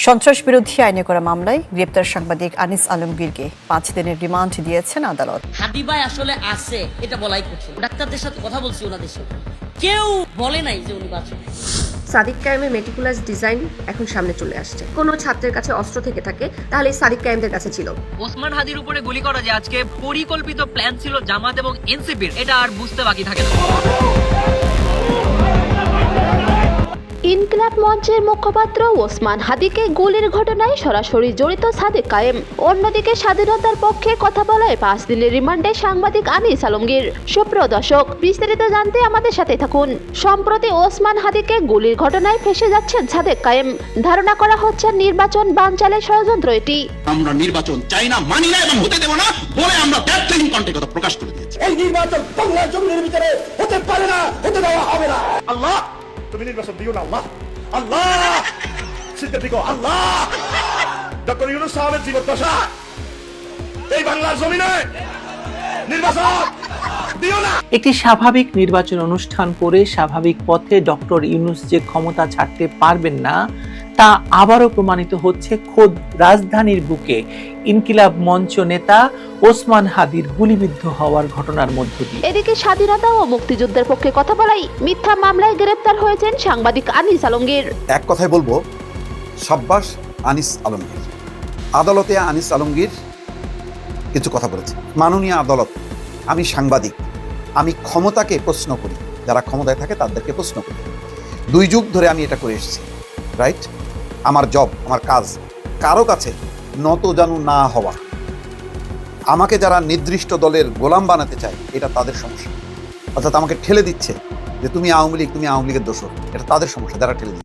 সন্ত্রাস বিরোধী আইনে করা মামলায় গ্রেপ্তার সাংবাদিক আনিস আলমগীরকে 5 দিনের রিমান্ড দিয়েছেন আদালত। হাদি ভাই আসলে আছে এটা বলাই কঠিন। ডাক্তারদের সাথে কথা বলছি, ওনাদের সাথে কেউ বলে নাই যে উনি বাঁচবেন। সাদিক কায়েমের মেটিকুলাস ডিজাইন এখন সামনে চলে আসছে। কোনো ছাত্রের কাছে অস্ত্র থেকে থাকে তাহলে সাদিক কায়েমদের কাছে ছিল। ওসমান হাদির উপরে গুলি করা যে আজকে পরিকল্পিত প্ল্যান ছিল জামাত এবং এনসিপির, এটা আর বুঝতে বাকি থাকে না। ইনকিলাব মঞ্চের মুখপাত্র ওসমান হাদিকে গুলির ঘটনায় সরাসরি জড়িত সাদিক কায়েম। অন্যদিকে স্বাধীনতার পক্ষে কথা বলায় 5 দিনের রিমান্ডে সাংবাদিক আনিস আলমগীর। সুপ্রিয় দর্শক, বিস্তারিত জানতে আমাদের সাথে থাকুন। সম্প্রতি ওসমান হাদিকে গুলির ঘটনায় ফেঁসে যাচ্ছেন সাদিক কায়েম। ধারণা করা হচ্ছে নির্বাচন বানচালের ষড়যন্ত্র এটি। আমরা নির্বাচন চাই না, মানি না এবং হতে দেব না বলে আমরা দ্যাট কন্টেন্ট কথা প্রকাশ করে দিয়েছি। এই নির্বাচন বাংলার জমিনের ভিতরে হতে পারে না, হতে দেওয়া হবে না। আল্লাহ তুমি নির্বাচন দিও না। আল্লাহ আল্লাহ সিদ্ধ দিও। আল্লাহ ডক্টর ইউনূস সাহেবের জীবদ্দশা এই বাংলার জমিনে নির্বাচন দিও না। একটি স্বাভাবিক নির্বাচন অনুষ্ঠান করে স্বাভাবিক পথে ডক্টর ইউনূস যে ক্ষমতা ছাড়তে পারবেন না তা আবারও প্রমাণিত হচ্ছে খোদ রাজধানীর বুকে ইনকিলাব মঞ্চ নেতা ওসমান হাদির গুলিবিদ্ধ হওয়ার ঘটনার মধ্য দিয়ে। এদিকে স্বাধীনতা ও মুক্তিযুদ্ধের পক্ষে কথা বলাই মিথ্যা মামলায় গ্রেপ্তার হয়েছেন সাংবাদিক আনিস আলমগীর। এক কথায় বলবো, সাব্বাস আনিস আলমগীর। আদালতে আনিস আলমগীর কিছু কথা বলেছে। মাননীয় আদালত, আমি সাংবাদিক, আমি ক্ষমতাকে প্রশ্ন করি, যারা ক্ষমতায় থাকে তাদেরকে প্রশ্ন করি। 2 যুগ ধরে আমি এটা করে এসেছি, রাইট? আমার জব, আমার কাজ কারো কাছে নত জানু না হওয়া। আমাকে যারা নির্দিষ্ট দলের গোলাম বানাতে চায় এটা তাদের সমস্যা, অর্থাৎ আমাকে ঠেলে দিচ্ছে যে তুমি আওয়ামী লীগ, তুমি আওয়ামী লীগের দোষর, এটা তাদের সমস্যা যারা ঠেলে দিচ্ছে।